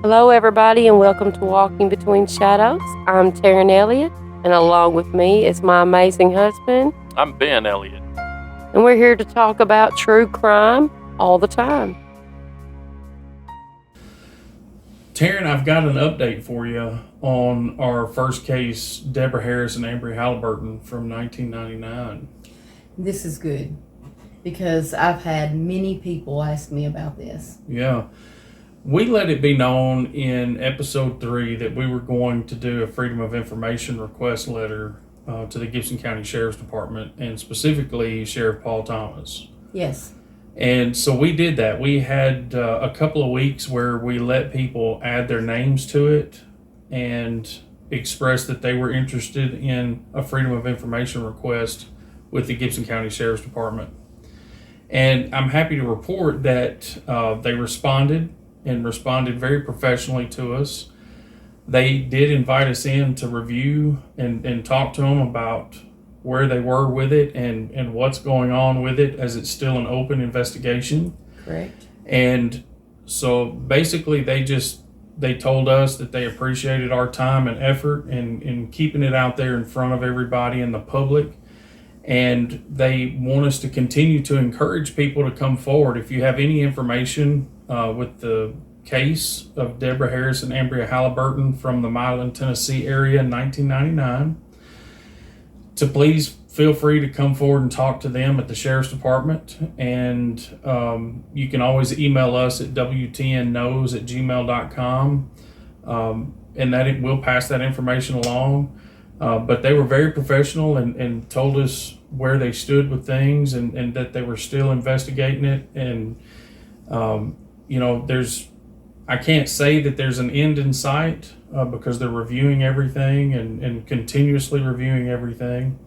Hello, everybody, and welcome to Walking Between Shadows. I'm Taryn Elliott, and along with me is my amazing husband. I'm Ben Elliott. And we're here to talk about true crime all the time. Taryn, I've got an update for you on our first case, Deborah Harris and Ambria Halliburton from 1999. This is good because I've had many people ask me about this. Yeah. We let it be known in episode 3 that we were going to do a Freedom of Information request letter to the Gibson County Sheriff's Department, and specifically Sheriff Paul Thomas. Yes. And so we did that. We had a couple of weeks where we let people add their names to it and express that they were interested in a Freedom of Information request with the Gibson County Sheriff's Department. And I'm happy to report that they responded very professionally to us. They did invite us in to review and talk to them about where they were with it and what's going on with it, as it's still an open investigation. Correct. And so basically they told us that they appreciated our time and effort in keeping it out there in front of everybody in the public. And they want us to continue to encourage people to come forward. If you have any information with the case of Deborah Harris and Ambria Halliburton from the Milan, Tennessee area in 1999, to please feel free to come forward and talk to them at the Sheriff's Department. And you can always email us at wtnknows@gmail.com, and that we'll pass that information along. But they were very professional and told us where they stood with things and that they were still investigating it. And, I can't say that there's an end in sight because they're reviewing everything and continuously reviewing everything.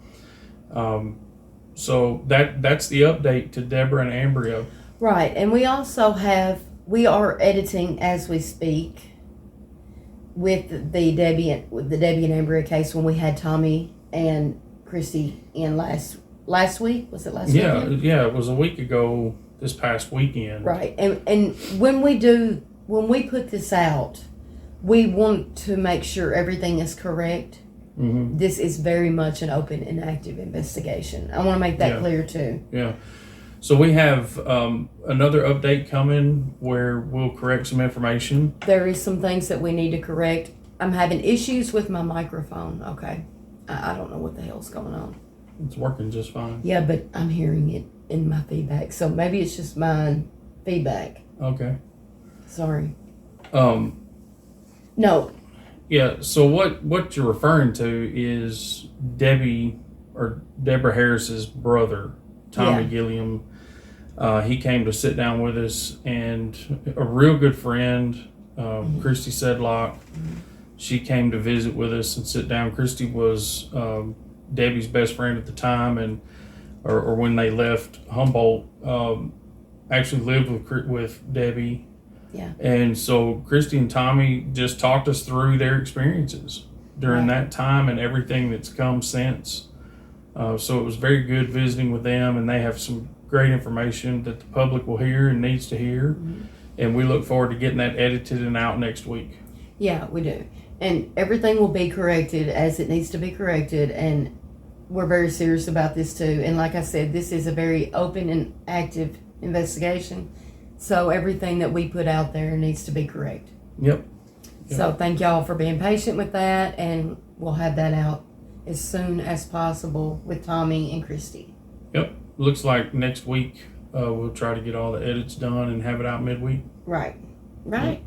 So that's the update to Deborah and Ambria. Right. And we also we are editing as we speak with the Debbie and Ambria case when we had Tommy and Christy in last week. Was it last weekend? Yeah, it was a week ago this past weekend. Right. And when we put this out, we want to make sure everything is correct. Mm-hmm. This is very much an open and active investigation. I want to make that clear too. Yeah. So we have another update coming where we'll correct some information. There is some things that we need to correct. I'm having issues with my microphone. Okay. I don't know what the hell's going on. It's working just fine. Yeah, but I'm hearing it in my feedback. So maybe it's just my feedback. Okay. Sorry. No. Yeah, so what you're referring to is Deborah Harris's brother, Tommy Gilliam. He came to sit down with us, and a real good friend, Christy Sedlock, she came to visit with us and sit down. Christy was Debbie's best friend at the time, or when they left Humboldt, actually lived with Debbie. Yeah. And so Christy and Tommy just talked us through their experiences during that time and everything that's come since. So it was very good visiting with them, and they have some great information that the public will hear and needs to hear. Mm-hmm. And we look forward to getting that edited and out next week. Yeah, we do. And everything will be corrected as it needs to be corrected. And we're very serious about this too. And like I said, this is a very open and active investigation. So everything that we put out there needs to be correct. Yep. So thank y'all for being patient with that, and we'll have that out as soon as possible with Tommy and Christy. Yep. Looks like next week we'll try to get all the edits done and have it out midweek. Right. Yep.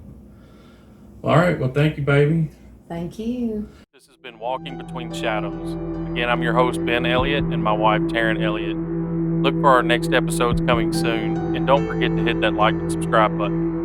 All right. Well, thank you, baby. Thank you. This has been Walking Between Shadows. Again, I'm your host, Ben Elliott, and my wife, Taryn Elliott. Look for our next episodes coming soon, and don't forget to hit that like and subscribe button.